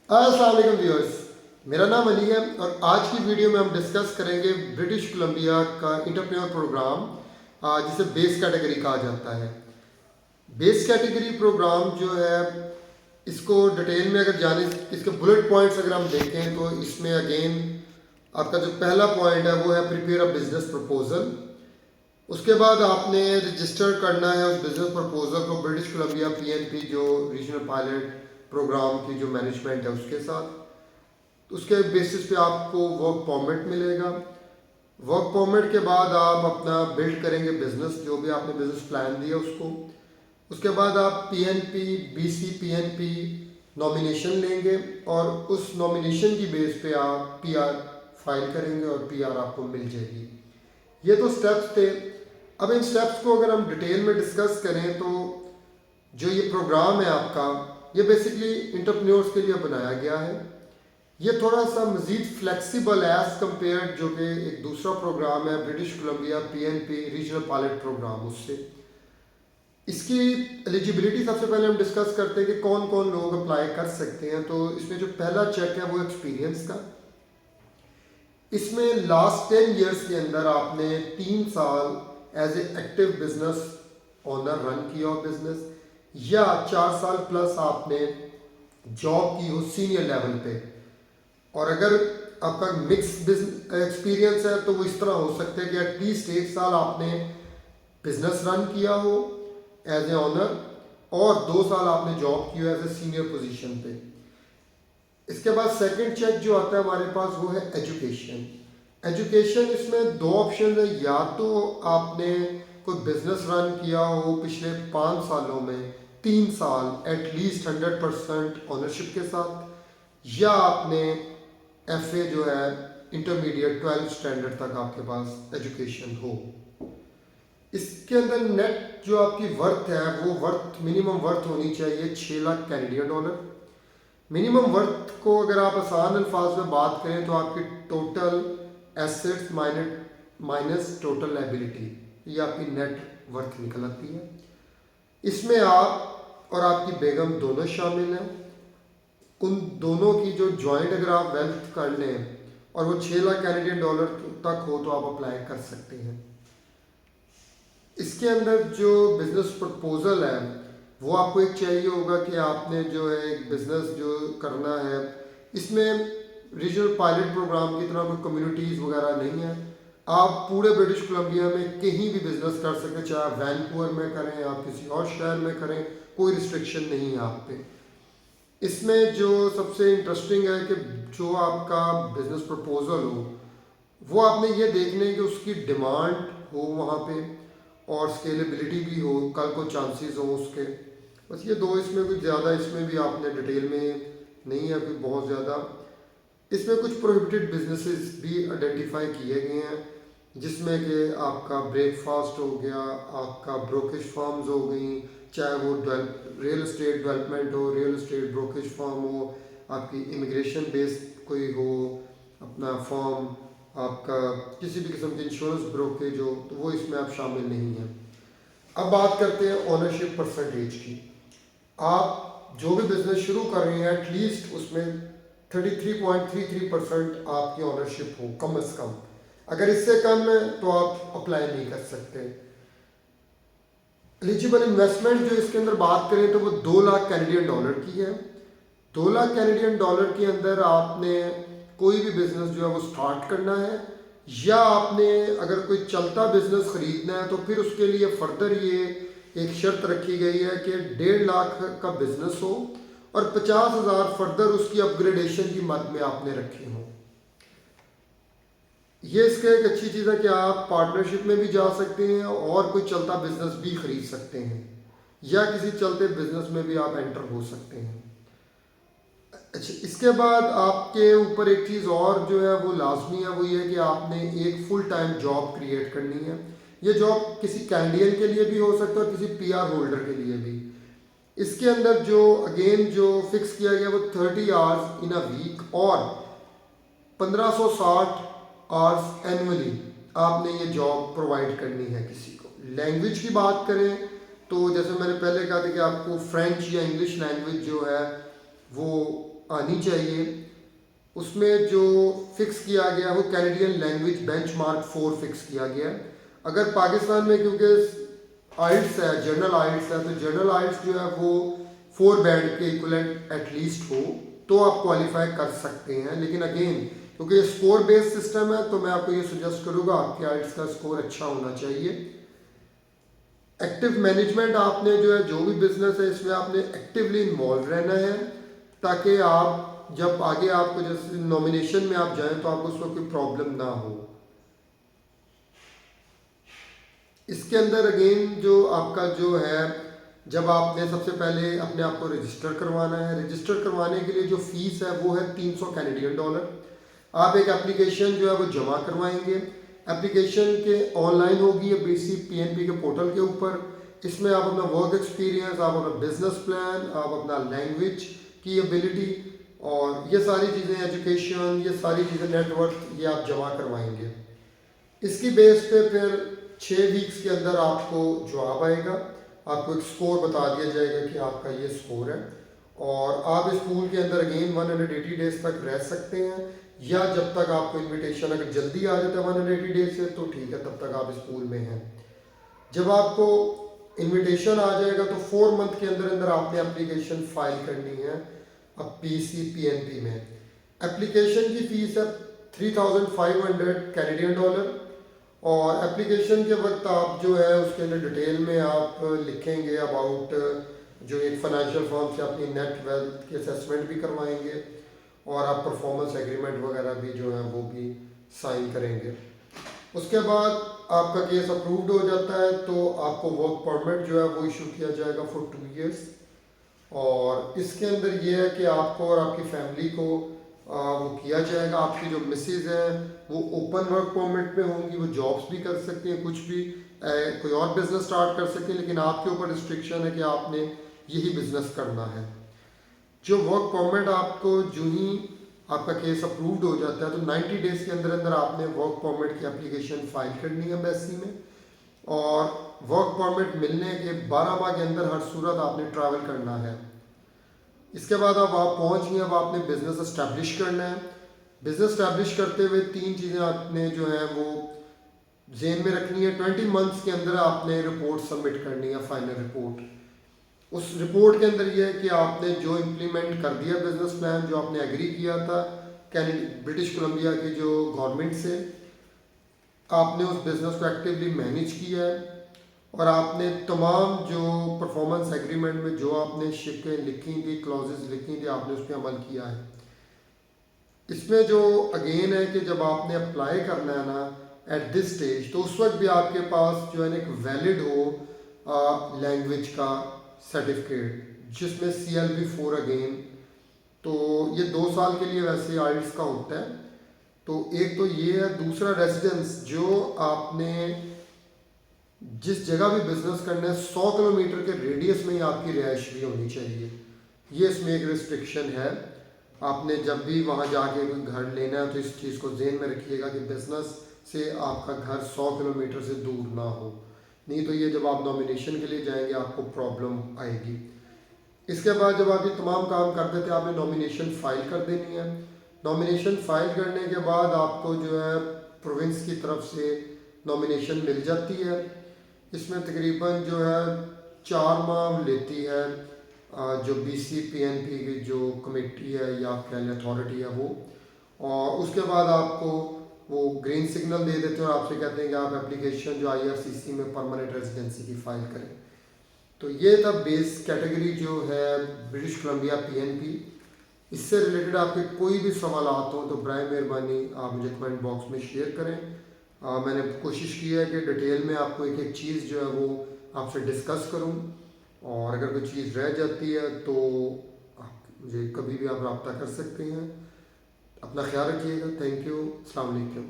अस्सलाम वालेकुम व्यूअर्स, मेरा नाम अली है और आज की वीडियो में हम डिस्कस करेंगे ब्रिटिश कोलंबिया का इंटरप्रेन्योर प्रोग्राम जिसे बेस कैटेगरी कहा जाता है। बेस कैटेगरी प्रोग्राम जो है, इसको डिटेल में अगर जाने, इसके बुलेट पॉइंट्स अगर हम देखें तो इसमें अगेन आपका जो पहला पॉइंट है वो है प्रिपेयर अ बिजनेस प्रपोजल। उसके बाद आपने रजिस्टर करना है उस बिजनेस प्रपोजल को ब्रिटिश कोलंबिया पीएनपी जो रीजनल पायलट प्रोग्राम की जो मैनेजमेंट है उसके साथ। तो उसके बेसिस पे आपको वर्क परमिट मिलेगा। वर्क परमिट के बाद आप अपना बिल्ड करेंगे बिजनेस, जो भी आपने बिजनेस प्लान दिया उसको। उसके बाद आप पीएनपी बीसी पीएनपी नॉमिनेशन लेंगे और उस नॉमिनेशन की बेस पे आप पीआर फाइल करेंगे और पीआर आपको मिल जाएगी। ये तो स्टेप्स थे। अब इन स्टेप्स को अगर हम डिटेल में डिस्कस करें तो जो ये प्रोग्राम है आपका, ये बेसिकली इंटरप्रेन्योर्स के लिए बनाया गया है। ये थोड़ा सा मज़ीद फ्लेक्सिबल है एज़ कम्पेयर जो कि एक दूसरा प्रोग्राम है British Columbia PNP regional pilot programme, उससे। इसकी एलिजिबिलिटी सबसे पहले हम डिस्कस करते हैं कि कौन कौन लोग अप्लाई कर सकते हैं। तो इसमें जो पहला चेक है वो एक्सपीरियंस का। इसमें लास्ट 10 ईयर्स के अंदर आपने 3 साल as a active business owner run किया हो बिजनेस, या 4 साल प्लस आपने जॉब की हो सीनियर लेवल पे। और अगर आपका मिक्स एक्सपीरियंस है तो वो इस तरह हो सकता है कि एटलीस्ट 1 साल आपने बिजनेस रन किया हो एज ए ओनर और 2 साल आपने जॉब की हो एज ए सीनियर पोजीशन पे। इसके बाद सेकंड चेक जो आता है हमारे पास वो है एजुकेशन। एजुकेशन इसमें 2 ऑप्शन है, या तो आपने कोई बिजनेस रन किया हो पिछले 5 सालों में 3 साल एटलीस्ट 100% ऑनरशिप के साथ, या आपने एफए जो है इंटरमीडिएट 12 स्टैंडर्ड तक आपके पास एजुकेशन हो। इसके अंदर नेट जो आपकी वर्थ है वो वर्थ मिनिमम वर्थ होनी चाहिए 6 lakh Canadian dollar. Minimum worth को अगर आप आसान अल्फाज में बात करें तो आपकी total assets minus total liability, ये आपकी नेट वर्थ निकल आती है। इसमें आप और आपकी बेगम दोनों शामिल हैं। उन दोनों की जो जॉइंट अगर आप वेल्थ कर लें और वो 6 लाख कैनेडियन डॉलर तक हो तो आप अप्लाई कर सकते हैं। इसके अंदर जो बिजनेस प्रपोजल है वो आपको एक चाहिए होगा कि आपने जो है एक बिजनेस जो करना है, इसमें रीजनल पायलट प्रोग्राम की तरह कोई कम्युनिटीज़ वगैरह नहीं है। आप पूरे ब्रिटिश कोलंबिया में कहीं भी बिजनेस कर सकते हैं, चाहे आप वैनकूवर में करें, आप किसी और शहर में करें, कोई रिस्ट्रिक्शन नहीं है आप पे। इसमें जो सबसे इंटरेस्टिंग है कि जो आपका बिजनेस प्रपोजल हो वो आपने ये देखना है कि उसकी डिमांड हो वहाँ पे और स्केलेबिलिटी भी हो, कल को चांसेस हो उसके। बस ये 2, इसमें कुछ ज़्यादा इसमें भी आपने डिटेल में नहीं है कोई बहुत ज़्यादा। इसमें कुछ प्रोहिबिटेड बिजनेसेस भी आइडेंटिफाई किए गए हैं, जिसमें कि आपका ब्रेकफास्ट हो गया, आपका ब्रोकेज फार्म्स हो गई, चाहे वो रियल एस्टेट डेवलपमेंट हो, रियल एस्टेट ब्रोकेज फार्म हो, आपकी इमिग्रेशन बेस्ड कोई हो अपना फॉर्म, आपका किसी भी किस्म की इंश्योरेंस ब्रोकेज हो, तो वो इसमें आप शामिल नहीं हैं। अब बात करते हैं ओनरशिप परसेंटेज की। आप जो भी बिजनेस शुरू कर रहे हैं एटलीस्ट उसमें 33.33% आपकी ओनरशिप हो कम से कम। अगर इससे कम है तो आप अप्लाई नहीं कर सकते। एलिजिबल इन्वेस्टमेंट जो इसके अंदर बात करें तो वो 2 लाख कैनेडियन डॉलर की है। 2 लाख कैनेडियन डॉलर के अंदर आपने कोई भी बिजनेस जो है वो स्टार्ट करना है, या आपने अगर कोई चलता बिजनेस खरीदना है तो फिर उसके लिए फर्दर ये एक शर्त रखी गई है कि 1.5 लाख का बिजनेस हो और 50,000 फर्दर उसकी अपग्रेडेशन की मद में आपने रखे हों। ये इसका एक अच्छी चीज़ है कि आप पार्टनरशिप में भी जा सकते हैं और कोई चलता बिजनेस भी खरीद सकते हैं, या किसी चलते बिजनेस में भी आप एंटर हो सकते हैं। अच्छा, इसके बाद आपके ऊपर एक चीज़ और जो है वो लाजमी है, वो ये है कि आपने एक फुल टाइम जॉब क्रिएट करनी है। ये जॉब किसी कैनेडियन के लिए भी हो सकता है और किसी पीआर होल्डर के लिए भी। इसके अंदर जो अगेन जो फिक्स किया गया वो 30 आवर्स इन अ वीक और 1560 आवर्स एनुअली आपने ये जॉब प्रोवाइड करनी है किसी को। लैंग्वेज की बात करें तो जैसे मैंने पहले कहा था कि आपको फ्रेंच या इंग्लिश लैंग्वेज जो है वो आनी चाहिए। उसमें जो फिक्स किया गया वो कैनेडियन लैंग्वेज बेंचमार्क 4 फिक्स किया गया है। अगर पाकिस्तान में क्योंकि आइल्स है, जनरल आइल्स है, तो जनरल आइल्स जो है वो 4 बैंड के इक्वलेंट एटलीस्ट हो तो आप क्वालिफाई कर सकते हैं। लेकिन अगेन क्योंकि ये स्कोर बेस्ड सिस्टम है तो मैं आपको ये सजेस्ट करूँगा आपके आइल्स का स्कोर अच्छा होना चाहिए। एक्टिव मैनेजमेंट आपने जो है जो भी बिजनेस है इसमें आपने एक्टिवली इन्वॉल्व रहना है, ताकि आप जब आगे आपको जैसे नॉमिनेशन में आप जाएं तो आपको उसमें कोई प्रॉब्लम ना हो। इसके अंदर अगेन जो आपका जो है, जब आपने सबसे पहले अपने आप को रजिस्टर करवाना है, रजिस्टर करवाने के लिए जो फीस है वो है 300 कैनेडियन डॉलर। आप एक एप्लीकेशन जो है वो जमा करवाएंगे। एप्लीकेशन के ऑनलाइन होगी ये बीसी पीएनपी के पोर्टल के ऊपर। इसमें आप अपना वर्क एक्सपीरियंस, आप अपना बिजनेस प्लान, आप अपना लैंग्वेज की एबिलिटी और ये सारी चीज़ें, एजुकेशन, ये सारी चीज़ें, नेटवर्क, ये आप जमा करवाएंगे। इसकी बेस पे फिर 6 वीक्स के अंदर आपको जवाब आएगा, आपको एक स्कोर बता दिया जाएगा कि आपका ये स्कोर है और आप इस पूल के अंदर अगेन 180 डेज तक रह सकते हैं, या जब तक आपको इनविटेशन अगर जल्दी आ जाता है 180 डेज से तो ठीक है, तब तक आप इस पूल में हैं। जब आपको इनविटेशन आ जाएगा तो 4 मंथ के अंदर अंदर आपने एप्लीकेशन फाइल करनी है अब पीएनपी में। एप्लीकेशन की फीस है 3500 कैनेडियन डॉलर और एप्लीकेशन के वक्त आप जो है उसके अंदर डिटेल में आप लिखेंगे अबाउट जो एक फाइनेंशियल फर्म से अपनी नेट वेल्थ की असेसमेंट भी करवाएंगे और आप परफॉर्मेंस एग्रीमेंट वगैरह भी जो है वो भी साइन करेंगे। उसके बाद आपका केस अप्रूव्ड हो जाता है तो आपको वर्क परमिट जो है वो इशू किया जाएगा फॉर 2 इयर्स। और इसके अंदर ये है कि आपको और आपकी फैमिली को वो किया जाएगा। आपकी जो मिसेज हैं वो ओपन वर्क परमिट पे होंगी, वो जॉब्स भी कर सकती हैं, कुछ भी कोई और बिजनेस स्टार्ट कर सकती हैं, लेकिन आपके ऊपर रिस्ट्रिक्शन है कि आपने यही बिजनेस करना है। जो वर्क परमिट आपको जो ही आपका केस अप्रूव्ड हो जाता है तो 90 डेज के अंदर अंदर आपने वर्क परमिट की एप्लीकेशन फाइल करनी है एम्बेसी में, और वर्क परमिट मिलने के 12 माह के अंदर हर सूरत आपने ट्रैवल करना है। इसके बाद अब आप पहुंच गए, अब आपने बिजनेस एस्टैब्लिश करना है। बिजनेस एस्टैब्लिश करते हुए 3 चीज़ें आपने जो है वो जेन में रखनी है। 20 मंथ्स के अंदर आपने रिपोर्ट सबमिट करनी है, फाइनल रिपोर्ट। उस रिपोर्ट के अंदर यह है कि आपने जो इम्प्लीमेंट कर दिया बिजनेस प्लान जो आपने एग्री किया था ब्रिटिश कोलंबिया की जो गवर्नमेंट से, आपने उस बिज़नेस को एक्टिवली मैनेज किया है और आपने तमाम जो परफॉर्मेंस एग्रीमेंट में जो आपने शिकें लिखी थी, क्लॉजेस लिखी थी, आपने उस पर अमल किया है। इसमें जो अगेन है कि जब आपने अप्लाई करना है ना एट दिस स्टेज, तो उस वक्त भी आपके पास जो है ना एक वैलिड हो लैंग्वेज का सर्टिफिकेट जिसमें CLB4 अगेन, तो ये 2 साल के लिए वैसे आइल्स का होता है। तो एक तो ये है, दूसरा रेजिडेंस, जो आपने जिस जगह भी बिजनेस करना है 100 किलोमीटर के रेडियस में ही आपकी रिहाइश भी होनी चाहिए। ये इसमें एक रिस्ट्रिक्शन है। आपने जब भी वहाँ जाके कोई घर लेना है तो इस चीज़ को ज़हन में रखिएगा कि बिजनेस से आपका घर 100 किलोमीटर से दूर ना हो, नहीं तो ये जब आप नॉमिनेशन के लिए जाएंगे आपको प्रॉब्लम आएगी। इसके बाद जब आप ये तमाम काम कर देते हैं आपने नॉमिनेशन फाइल कर देनी है। नॉमिनेशन फाइल करने के बाद आपको जो है प्रोविंस की तरफ से नॉमिनेशन मिल जाती है। इसमें तकरीबन जो है 4 माह लेती है जो BC PNP की जो कमेटी है या आप कह लें अथॉरिटी है वो, और उसके बाद आपको वो ग्रीन सिग्नल दे देते हैं और आपसे कहते हैं कि आप एप्लीकेशन जो IRCC में परमानेंट रेजिडेंसी की फ़ाइल करें। तो ये था बेस कैटेगरी जो है ब्रिटिश कोलंबिया PNP। इससे रिलेटेड आपके कोई भी सवाल हो तो बराए मेहरबानी आप मुझे कमेंट बॉक्स में शेयर करें। मैंने कोशिश की है कि डिटेल में आपको एक एक चीज़ जो है वो आपसे डिस्कस करूं, और अगर कोई चीज़ रह जाती है तो मुझे कभी भी आप रब्ता कर सकते हैं। अपना ख्याल रखिएगा। Thank you. अस्सलाम वालेकुम।